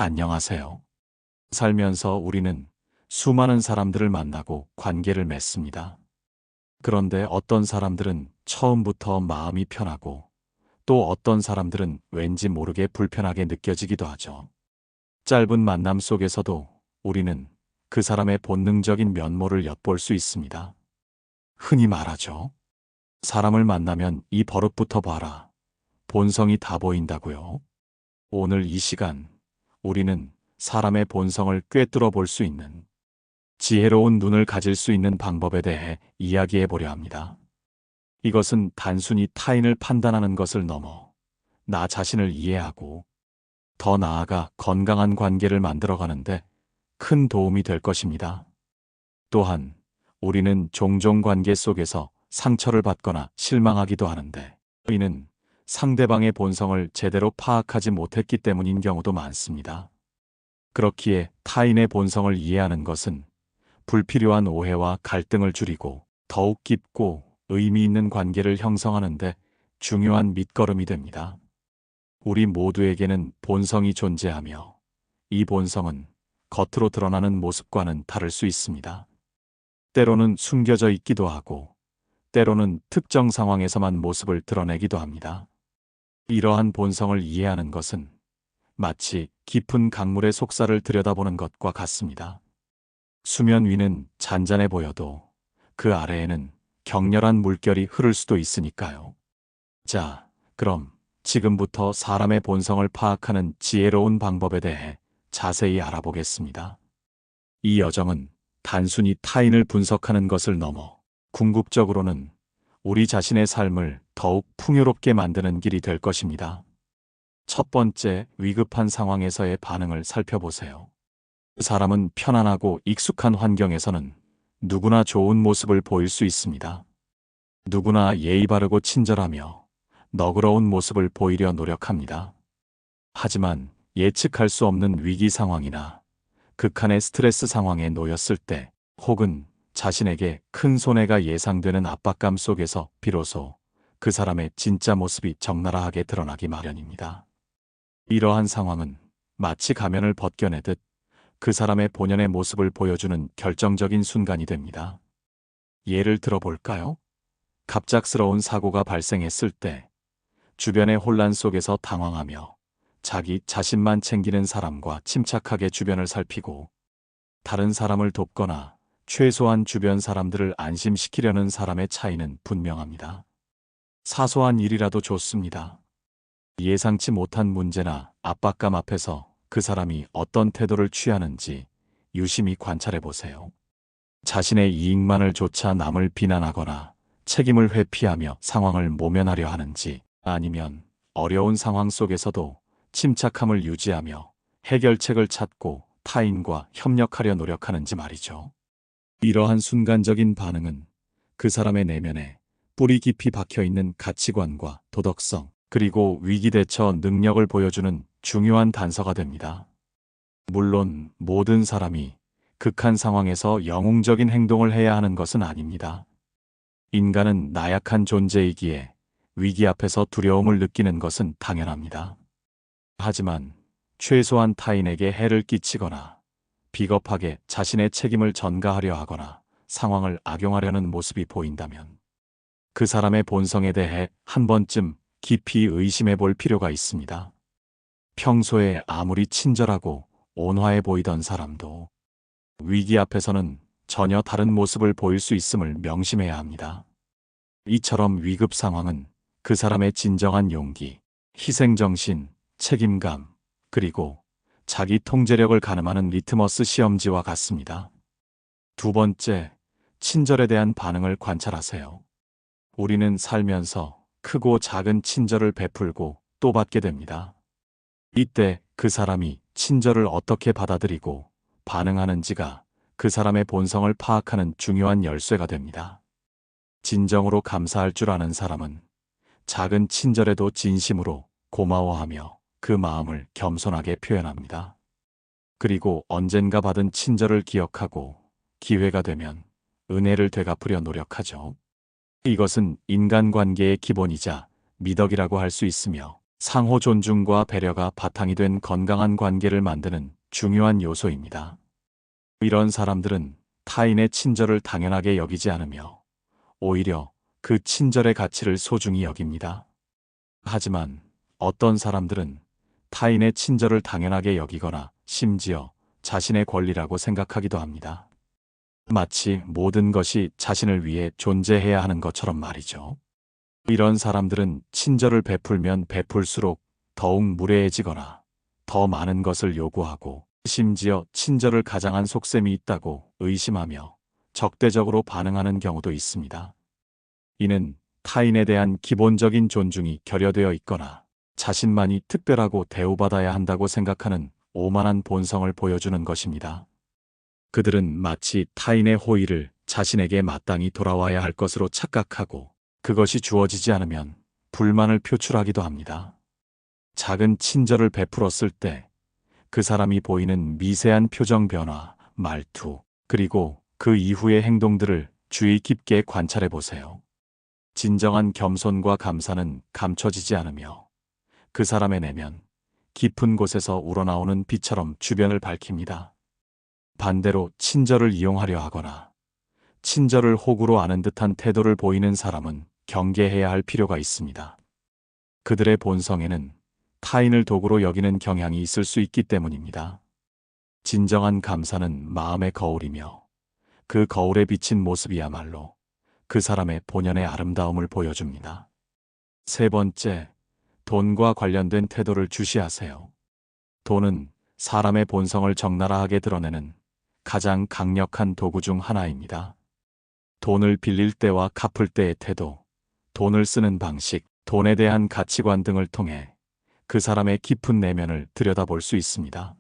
안녕하세요. 살면서 우리는 수많은 사람들을 만나고 관계를 맺습니다. 그런데 어떤 사람들은 처음부터 마음이 편하고 또 어떤 사람들은 왠지 모르게 불편하게 느껴지기도 하죠. 짧은 만남 속에서도 우리는 그 사람의 본능적인 면모를 엿볼 수 있습니다. 흔히 말하죠. 사람을 만나면 이 버릇부터 봐라. 본성이 다 보인다고요. 오늘 이 시간 우리는 사람의 본성을 꿰뚫어 볼 수 있는 지혜로운 눈을 가질 수 있는 방법에 대해 이야기해 보려 합니다. 이것은 단순히 타인을 판단하는 것을 넘어 나 자신을 이해하고 더 나아가 건강한 관계를 만들어가는데 큰 도움이 될 것입니다. 또한 우리는 종종 관계 속에서 상처를 받거나 실망하기도 하는데 이는 상대방의 본성을 제대로 파악하지 못했기 때문인 경우도 많습니다. 그렇기에 타인의 본성을 이해하는 것은 불필요한 오해와 갈등을 줄이고 더욱 깊고 의미 있는 관계를 형성하는 데 중요한 밑거름이 됩니다. 우리 모두에게는 본성이 존재하며 이 본성은 겉으로 드러나는 모습과는 다를 수 있습니다. 때로는 숨겨져 있기도 하고 때로는 특정 상황에서만 모습을 드러내기도 합니다. 이러한 본성을 이해하는 것은 마치 깊은 강물의 속살을 들여다보는 것과 같습니다. 수면 위는 잔잔해 보여도 그 아래에는 격렬한 물결이 흐를 수도 있으니까요. 자, 그럼 지금부터 사람의 본성을 파악하는 지혜로운 방법에 대해 자세히 알아보겠습니다. 이 여정은 단순히 타인을 분석하는 것을 넘어 궁극적으로는 우리 자신의 삶을 더욱 풍요롭게 만드는 길이 될 것입니다. 첫 번째, 위급한 상황에서의 반응을 살펴보세요. 사람은 편안하고 익숙한 환경에서는 누구나 좋은 모습을 보일 수 있습니다. 누구나 예의 바르고 친절하며 너그러운 모습을 보이려 노력합니다. 하지만 예측할 수 없는 위기 상황이나 극한의 스트레스 상황에 놓였을 때 혹은 자신에게 큰 손해가 예상되는 압박감 속에서 비로소 그 사람의 진짜 모습이 적나라하게 드러나기 마련입니다. 이러한 상황은 마치 가면을 벗겨내듯 그 사람의 본연의 모습을 보여주는 결정적인 순간이 됩니다. 예를 들어볼까요? 갑작스러운 사고가 발생했을 때 주변의 혼란 속에서 당황하며 자기 자신만 챙기는 사람과 침착하게 주변을 살피고 다른 사람을 돕거나 최소한 주변 사람들을 안심시키려는 사람의 차이는 분명합니다. 사소한 일이라도 좋습니다. 예상치 못한 문제나 압박감 앞에서 그 사람이 어떤 태도를 취하는지 유심히 관찰해 보세요. 자신의 이익만을 좇아 남을 비난하거나 책임을 회피하며 상황을 모면하려 하는지 아니면 어려운 상황 속에서도 침착함을 유지하며 해결책을 찾고 타인과 협력하려 노력하는지 말이죠. 이러한 순간적인 반응은 그 사람의 내면에 뿌리 깊이 박혀있는 가치관과 도덕성, 그리고 위기 대처 능력을 보여주는 중요한 단서가 됩니다. 물론 모든 사람이 극한 상황에서 영웅적인 행동을 해야 하는 것은 아닙니다. 인간은 나약한 존재이기에 위기 앞에서 두려움을 느끼는 것은 당연합니다. 하지만 최소한 타인에게 해를 끼치거나 비겁하게 자신의 책임을 전가하려 하거나 상황을 악용하려는 모습이 보인다면 그 사람의 본성에 대해 한 번쯤 깊이 의심해 볼 필요가 있습니다. 평소에 아무리 친절하고 온화해 보이던 사람도 위기 앞에서는 전혀 다른 모습을 보일 수 있음을 명심해야 합니다. 이처럼 위급 상황은 그 사람의 진정한 용기, 희생정신, 책임감, 그리고 자기 통제력을 가늠하는 리트머스 시험지와 같습니다. 두 번째, 친절에 대한 반응을 관찰하세요. 우리는 살면서 크고 작은 친절을 베풀고 또 받게 됩니다. 이때 그 사람이 친절을 어떻게 받아들이고 반응하는지가 그 사람의 본성을 파악하는 중요한 열쇠가 됩니다. 진정으로 감사할 줄 아는 사람은 작은 친절에도 진심으로 고마워하며 그 마음을 겸손하게 표현합니다. 그리고 언젠가 받은 친절을 기억하고 기회가 되면 은혜를 되갚으려 노력하죠. 이것은 인간관계의 기본이자 미덕이라고 할 수 있으며 상호 존중과 배려가 바탕이 된 건강한 관계를 만드는 중요한 요소입니다. 이런 사람들은 타인의 친절을 당연하게 여기지 않으며 오히려 그 친절의 가치를 소중히 여깁니다. 하지만 어떤 사람들은 타인의 친절을 당연하게 여기거나 심지어 자신의 권리라고 생각하기도 합니다. 마치 모든 것이 자신을 위해 존재해야 하는 것처럼 말이죠. 이런 사람들은 친절을 베풀면 베풀수록 더욱 무례해지거나 더 많은 것을 요구하고 심지어 친절을 가장한 속셈이 있다고 의심하며 적대적으로 반응하는 경우도 있습니다. 이는 타인에 대한 기본적인 존중이 결여되어 있거나 자신만이 특별하고 대우받아야 한다고 생각하는 오만한 본성을 보여주는 것입니다. 그들은 마치 타인의 호의를 자신에게 마땅히 돌아와야 할 것으로 착각하고 그것이 주어지지 않으면 불만을 표출하기도 합니다. 작은 친절을 베풀었을 때 그 사람이 보이는 미세한 표정 변화, 말투, 그리고 그 이후의 행동들을 주의 깊게 관찰해 보세요. 진정한 겸손과 감사는 감춰지지 않으며 그 사람의 내면, 깊은 곳에서 우러나오는 빛처럼 주변을 밝힙니다. 반대로 친절을 이용하려 하거나 친절을 호구로 아는 듯한 태도를 보이는 사람은 경계해야 할 필요가 있습니다. 그들의 본성에는 타인을 도구로 여기는 경향이 있을 수 있기 때문입니다. 진정한 감사는 마음의 거울이며 그 거울에 비친 모습이야말로 그 사람의 본연의 아름다움을 보여줍니다. 세 번째, 돈과 관련된 태도를 주시하세요. 돈은 사람의 본성을 적나라하게 드러내는 가장 강력한 도구 중 하나입니다. 돈을 빌릴 때와 갚을 때의 태도, 돈을 쓰는 방식, 돈에 대한 가치관 등을 통해 그 사람의 깊은 내면을 들여다볼 수 있습니다.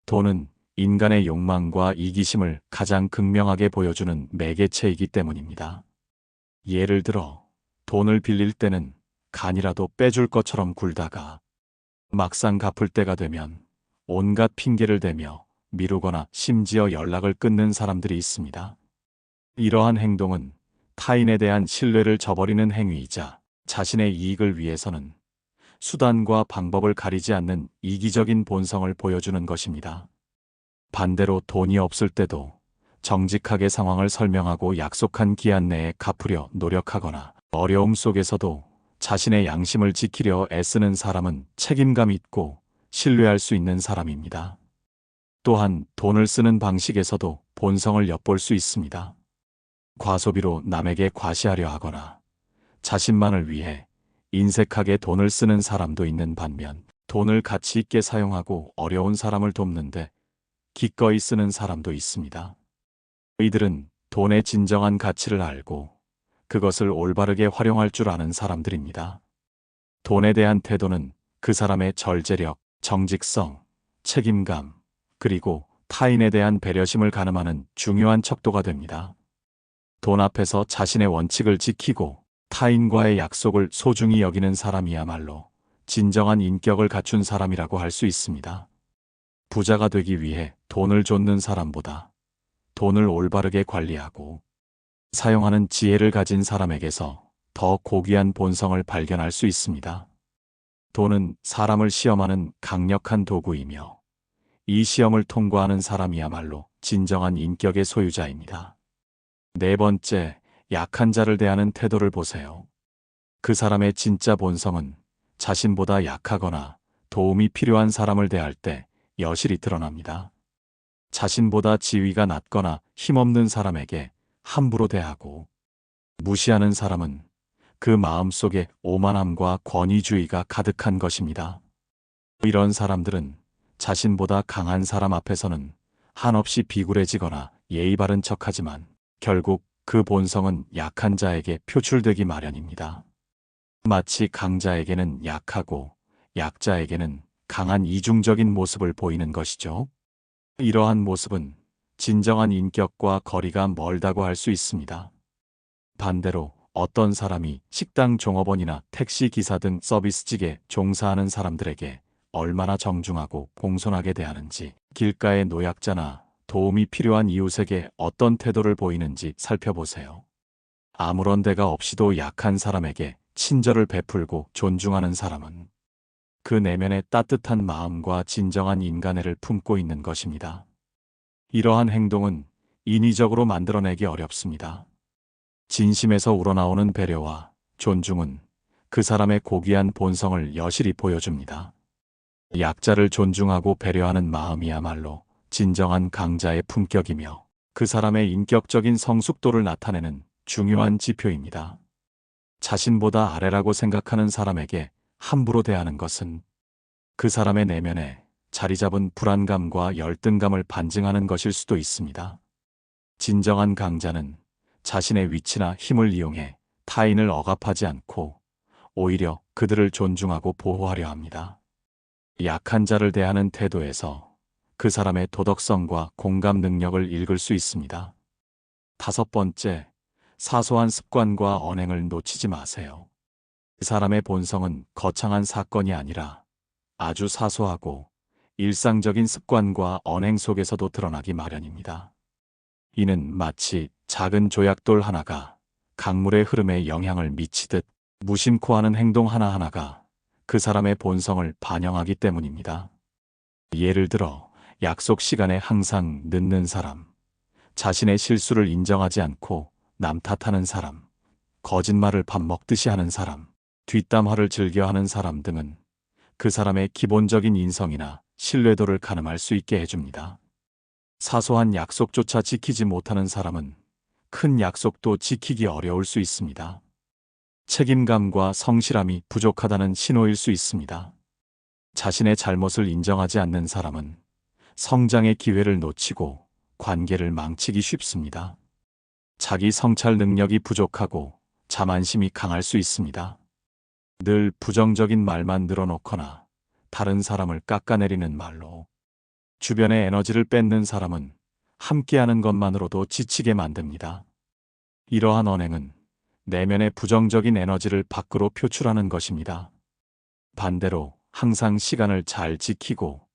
돈은 인간의 욕망과 이기심을 가장 극명하게 보여주는 매개체이기 때문입니다. 예를 들어, 돈을 빌릴 때는 간이라도 빼줄 것처럼 굴다가 막상 갚을 때가 되면 온갖 핑계를 대며 미루거나 심지어 연락을 끊는 사람들이 있습니다. 이러한 행동은 타인에 대한 신뢰를 저버리는 행위이자 자신의 이익을 위해서는 수단과 방법을 가리지 않는 이기적인 본성을 보여주는 것입니다. 반대로 돈이 없을 때도 정직하게 상황을 설명하고 약속한 기한 내에 갚으려 노력하거나 어려움 속에서도 자신의 양심을 지키려 애쓰는 사람은 책임감 있고 신뢰할 수 있는 사람입니다. 또한 돈을 쓰는 방식에서도 본성을 엿볼 수 있습니다. 과소비로 남에게 과시하려 하거나 자신만을 위해 인색하게 돈을 쓰는 사람도 있는 반면 돈을 가치 있게 사용하고 어려운 사람을 돕는데 기꺼이 쓰는 사람도 있습니다. 이들은 돈의 진정한 가치를 알고 그것을 올바르게 활용할 줄 아는 사람들입니다. 돈에 대한 태도는 그 사람의 절제력, 정직성, 책임감, 그리고 타인에 대한 배려심을 가늠하는 중요한 척도가 됩니다. 돈 앞에서 자신의 원칙을 지키고 타인과의 약속을 소중히 여기는 사람이야말로 진정한 인격을 갖춘 사람이라고 할 수 있습니다. 부자가 되기 위해 돈을 좇는 사람보다 돈을 올바르게 관리하고 사용하는 지혜를 가진 사람에게서 더 고귀한 본성을 발견할 수 있습니다. 돈은 사람을 시험하는 강력한 도구이며 이 시험을 통과하는 사람이야말로 진정한 인격의 소유자입니다. 네 번째, 약한 자를 대하는 태도를 보세요. 그 사람의 진짜 본성은 자신보다 약하거나 도움이 필요한 사람을 대할 때 여실히 드러납니다. 자신보다 지위가 낮거나 힘없는 사람에게 함부로 대하고 무시하는 사람은 그 마음속에 오만함과 권위주의가 가득한 것입니다. 이런 사람들은 자신보다 강한 사람 앞에서는 한없이 비굴해지거나 예의 바른 척하지만 결국 그 본성은 약한 자에게 표출되기 마련입니다. 마치 강자에게는 약하고 약자에게는 강한 이중적인 모습을 보이는 것이죠. 이러한 모습은 진정한 인격과 거리가 멀다고 할 수 있습니다. 반대로 어떤 사람이 식당 종업원이나 택시 기사 등 서비스직에 종사하는 사람들에게 얼마나 정중하고 공손하게 대하는지, 길가의 노약자나 도움이 필요한 이웃에게 어떤 태도를 보이는지 살펴보세요. 아무런 대가 없이도 약한 사람에게 친절을 베풀고 존중하는 사람은 그 내면에 따뜻한 마음과 진정한 인간애를 품고 있는 것입니다. 이러한 행동은 인위적으로 만들어내기 어렵습니다. 진심에서 우러나오는 배려와 존중은 그 사람의 고귀한 본성을 여실히 보여줍니다. 약자를 존중하고 배려하는 마음이야말로 진정한 강자의 품격이며 그 사람의 인격적인 성숙도를 나타내는 중요한 지표입니다. 자신보다 아래라고 생각하는 사람에게 함부로 대하는 것은 그 사람의 내면에 자리 잡은 불안감과 열등감을 반증하는 것일 수도 있습니다. 진정한 강자는 자신의 위치나 힘을 이용해 타인을 억압하지 않고 오히려 그들을 존중하고 보호하려 합니다. 약한 자를 대하는 태도에서 그 사람의 도덕성과 공감 능력을 읽을 수 있습니다. 5번째, 사소한 습관과 언행을 놓치지 마세요. 그 사람의 본성은 거창한 사건이 아니라 아주 사소하고 일상적인 습관과 언행 속에서도 드러나기 마련입니다. 이는 마치 작은 조약돌 하나가 강물의 흐름에 영향을 미치듯 무심코 하는 행동 하나하나가 그 사람의 본성을 반영하기 때문입니다. 예를 들어 약속 시간에 항상 늦는 사람, 자신의 실수를 인정하지 않고 남 탓하는 사람, 거짓말을 밥 먹듯이 하는 사람, 뒷담화를 즐겨하는 사람 등은 그 사람의 기본적인 인성이나 신뢰도를 가늠할 수 있게 해줍니다. 사소한 약속조차 지키지 못하는 사람은 큰 약속도 지키기 어려울 수 있습니다. 책임감과 성실함이 부족하다는 신호일 수 있습니다. 자신의 잘못을 인정하지 않는 사람은 성장의 기회를 놓치고 관계를 망치기 쉽습니다. 자기 성찰 능력이 부족하고 자만심이 강할 수 있습니다. 늘 부정적인 말만 늘어놓거나 다른 사람을 깎아내리는 말로 주변의 에너지를 뺏는 사람은 함께하는 것만으로도 지치게 만듭니다. 이러한 언행은 내면의 부정적인 에너지를 밖으로 표출하는 것입니다. 반대로 항상 시간을 잘 지키고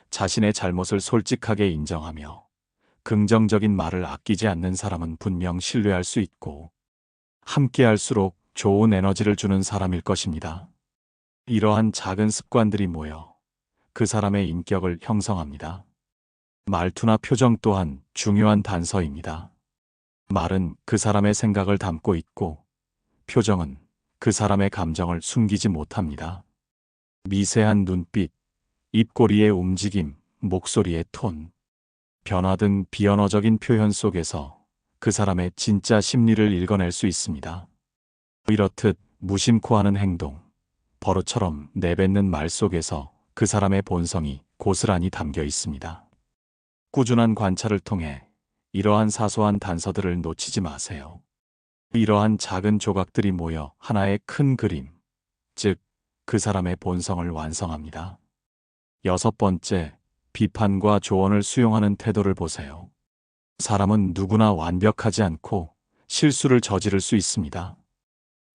자신의 잘못을 솔직하게 인정하며 긍정적인 말을 아끼지 않는 사람은 분명 신뢰할 수 있고 함께할수록 좋은 에너지를 주는 사람일 것입니다. 이러한 작은 습관들이 모여 그 사람의 인격을 형성합니다. 말투나 표정 또한 중요한 단서입니다. 말은 그 사람의 생각을 담고 있고 표정은 그 사람의 감정을 숨기지 못합니다. 미세한 눈빛, 입꼬리의 움직임, 목소리의 톤, 변화 등 비언어적인 표현 속에서 그 사람의 진짜 심리를 읽어낼 수 있습니다. 이렇듯 무심코 하는 행동, 버릇처럼 내뱉는 말 속에서 그 사람의 본성이 고스란히 담겨 있습니다. 꾸준한 관찰을 통해 이러한 사소한 단서들을 놓치지 마세요. 이러한 작은 조각들이 모여 하나의 큰 그림, 즉 그 사람의 본성을 완성합니다. 6번째, 비판과 조언을 수용하는 태도를 보세요. 사람은 누구나 완벽하지 않고 실수를 저지를 수 있습니다.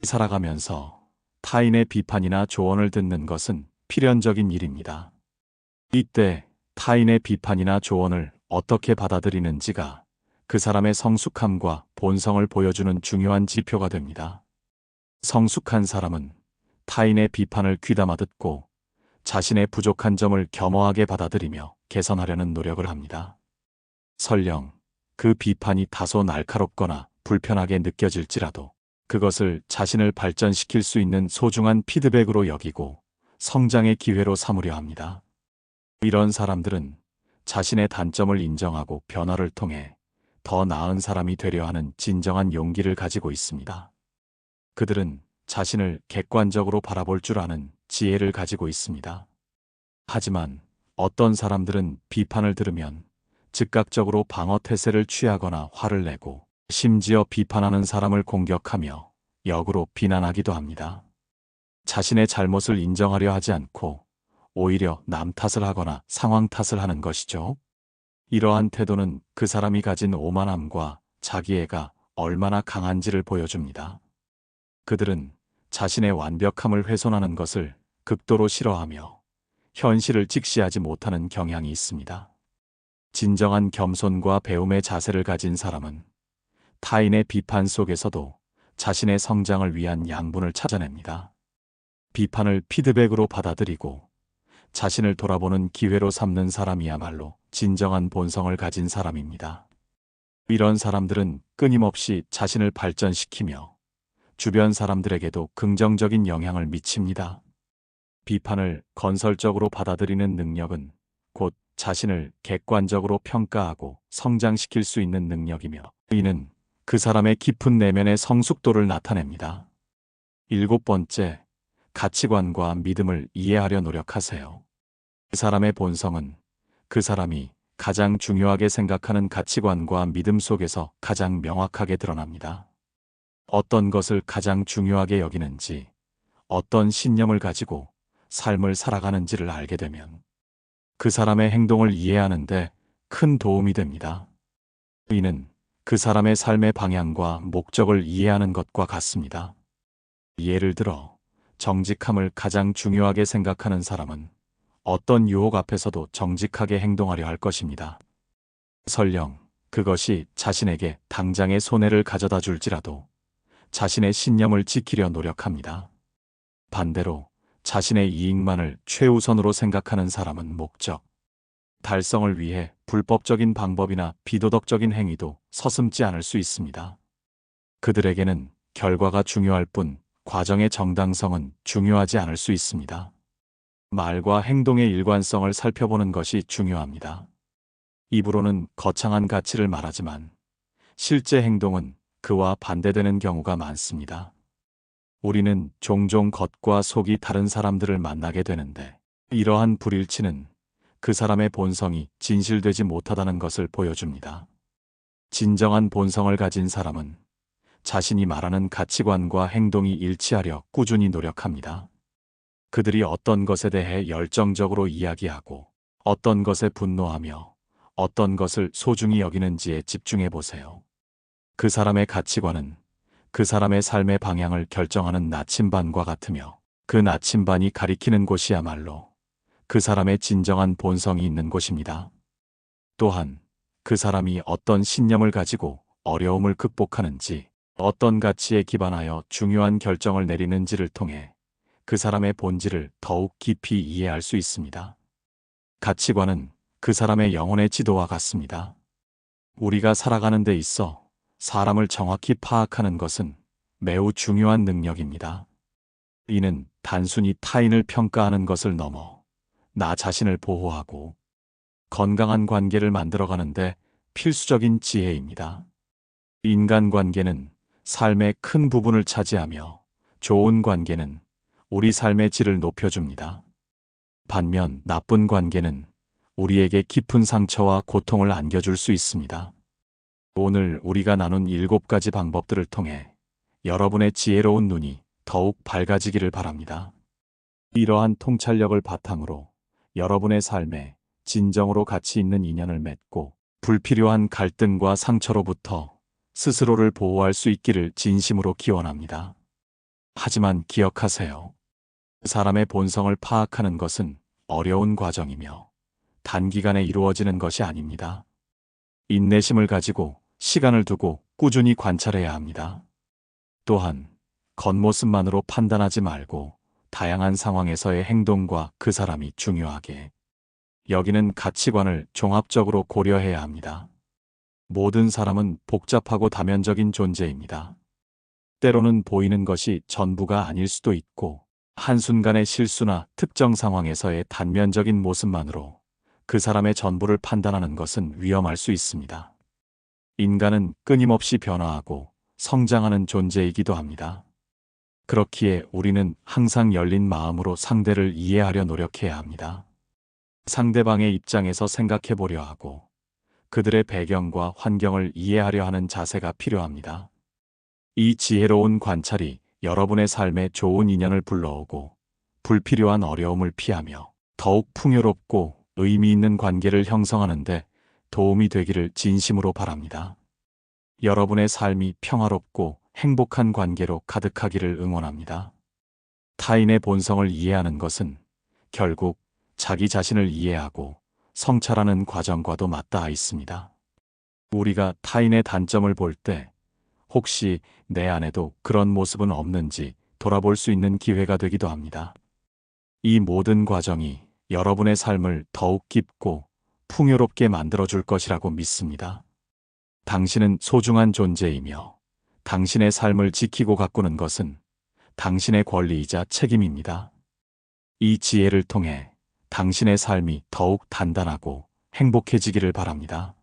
살아가면서 타인의 비판이나 조언을 듣는 것은 필연적인 일입니다. 이때 타인의 비판이나 조언을 어떻게 받아들이는지가 그 사람의 성숙함과 본성을 보여주는 중요한 지표가 됩니다. 성숙한 사람은 타인의 비판을 귀담아 듣고 자신의 부족한 점을 겸허하게 받아들이며 개선하려는 노력을 합니다. 설령 그 비판이 다소 날카롭거나 불편하게 느껴질지라도 그것을 자신을 발전시킬 수 있는 소중한 피드백으로 여기고 성장의 기회로 삼으려 합니다. 이런 사람들은 자신의 단점을 인정하고 변화를 통해 더 나은 사람이 되려 하는 진정한 용기를 가지고 있습니다. 그들은 자신을 객관적으로 바라볼 줄 아는 지혜를 가지고 있습니다. 하지만 어떤 사람들은 비판을 들으면 즉각적으로 방어 태세를 취하거나 화를 내고 심지어 비판하는 사람을 공격하며 역으로 비난하기도 합니다. 자신의 잘못을 인정하려 하지 않고 오히려 남 탓을 하거나 상황 탓을 하는 것이죠. 이러한 태도는 그 사람이 가진 오만함과 자기애가 얼마나 강한지를 보여줍니다. 그들은 자신의 완벽함을 훼손하는 것을 극도로 싫어하며 현실을 직시하지 못하는 경향이 있습니다. 진정한 겸손과 배움의 자세를 가진 사람은 타인의 비판 속에서도 자신의 성장을 위한 양분을 찾아냅니다. 비판을 피드백으로 받아들이고 자신을 돌아보는 기회로 삼는 사람이야말로 진정한 본성을 가진 사람입니다. 이런 사람들은 끊임없이 자신을 발전시키며 주변 사람들에게도 긍정적인 영향을 미칩니다. 비판을 건설적으로 받아들이는 능력은 곧 자신을 객관적으로 평가하고 성장시킬 수 있는 능력이며, 이는 그 사람의 깊은 내면의 성숙도를 나타냅니다. 7번째, 가치관과 믿음을 이해하려 노력하세요. 그 사람의 본성은 그 사람이 가장 중요하게 생각하는 가치관과 믿음 속에서 가장 명확하게 드러납니다. 어떤 것을 가장 중요하게 여기는지, 어떤 신념을 가지고 삶을 살아가는지를 알게 되면 그 사람의 행동을 이해하는데 큰 도움이 됩니다. 이는 그 사람의 삶의 방향과 목적을 이해하는 것과 같습니다. 예를 들어, 정직함을 가장 중요하게 생각하는 사람은 어떤 유혹 앞에서도 정직하게 행동하려 할 것입니다. 설령 그것이 자신에게 당장의 손해를 가져다 줄지라도 자신의 신념을 지키려 노력합니다. 반대로 자신의 이익만을 최우선으로 생각하는 사람은 목적 달성을 위해 불법적인 방법이나 비도덕적인 행위도 서슴지 않을 수 있습니다. 그들에게는 결과가 중요할 뿐 과정의 정당성은 중요하지 않을 수 있습니다. 말과 행동의 일관성을 살펴보는 것이 중요합니다. 입으로는 거창한 가치를 말하지만 실제 행동은 그와 반대되는 경우가 많습니다. 우리는 종종 겉과 속이 다른 사람들을 만나게 되는데, 이러한 불일치는 그 사람의 본성이 진실되지 못하다는 것을 보여줍니다. 진정한 본성을 가진 사람은 자신이 말하는 가치관과 행동이 일치하려 꾸준히 노력합니다. 그들이 어떤 것에 대해 열정적으로 이야기하고 어떤 것에 분노하며 어떤 것을 소중히 여기는지에 집중해 보세요. 그 사람의 가치관은 그 사람의 삶의 방향을 결정하는 나침반과 같으며, 그 나침반이 가리키는 곳이야말로 그 사람의 진정한 본성이 있는 곳입니다. 또한 그 사람이 어떤 신념을 가지고 어려움을 극복하는지, 어떤 가치에 기반하여 중요한 결정을 내리는지를 통해 그 사람의 본질을 더욱 깊이 이해할 수 있습니다. 가치관은 그 사람의 영혼의 지도와 같습니다. 우리가 살아가는 데 있어 사람을 정확히 파악하는 것은 매우 중요한 능력입니다. 이는 단순히 타인을 평가하는 것을 넘어 나 자신을 보호하고 건강한 관계를 만들어가는데 필수적인 지혜입니다. 인간관계는 삶의 큰 부분을 차지하며 좋은 관계는 우리 삶의 질을 높여줍니다. 반면 나쁜 관계는 우리에게 깊은 상처와 고통을 안겨줄 수 있습니다. 오늘 우리가 나눈 7가지 방법들을 통해 여러분의 지혜로운 눈이 더욱 밝아지기를 바랍니다. 이러한 통찰력을 바탕으로 여러분의 삶에 진정으로 가치 있는 인연을 맺고 불필요한 갈등과 상처로부터 스스로를 보호할 수 있기를 진심으로 기원합니다. 하지만 기억하세요. 사람의 본성을 파악하는 것은 어려운 과정이며 단기간에 이루어지는 것이 아닙니다. 인내심을 가지고 시간을 두고 꾸준히 관찰해야 합니다. 또한 겉모습만으로 판단하지 말고 다양한 상황에서의 행동과 그 사람이 중요하게 여기는 가치관을 종합적으로 고려해야 합니다. 모든 사람은 복잡하고 다면적인 존재입니다. 때로는 보이는 것이 전부가 아닐 수도 있고, 한순간의 실수나 특정 상황에서의 단면적인 모습만으로 그 사람의 전부를 판단하는 것은 위험할 수 있습니다. 인간은 끊임없이 변화하고 성장하는 존재이기도 합니다. 그렇기에 우리는 항상 열린 마음으로 상대를 이해하려 노력해야 합니다. 상대방의 입장에서 생각해 보려 하고 그들의 배경과 환경을 이해하려 하는 자세가 필요합니다. 이 지혜로운 관찰이 여러분의 삶에 좋은 인연을 불러오고 불필요한 어려움을 피하며 더욱 풍요롭고 의미 있는 관계를 형성하는 데 도움이 되기를 진심으로 바랍니다. 여러분의 삶이 평화롭고 행복한 관계로 가득하기를 응원합니다. 타인의 본성을 이해하는 것은 결국 자기 자신을 이해하고 성찰하는 과정과도 맞닿아 있습니다. 우리가 타인의 단점을 볼 때 혹시 내 안에도 그런 모습은 없는지 돌아볼 수 있는 기회가 되기도 합니다. 이 모든 과정이 여러분의 삶을 더욱 깊고 풍요롭게 만들어줄 것이라고 믿습니다. 당신은 소중한 존재이며 당신의 삶을 지키고 가꾸는 것은 당신의 권리이자 책임입니다. 이 지혜를 통해 당신의 삶이 더욱 단단하고 행복해지기를 바랍니다.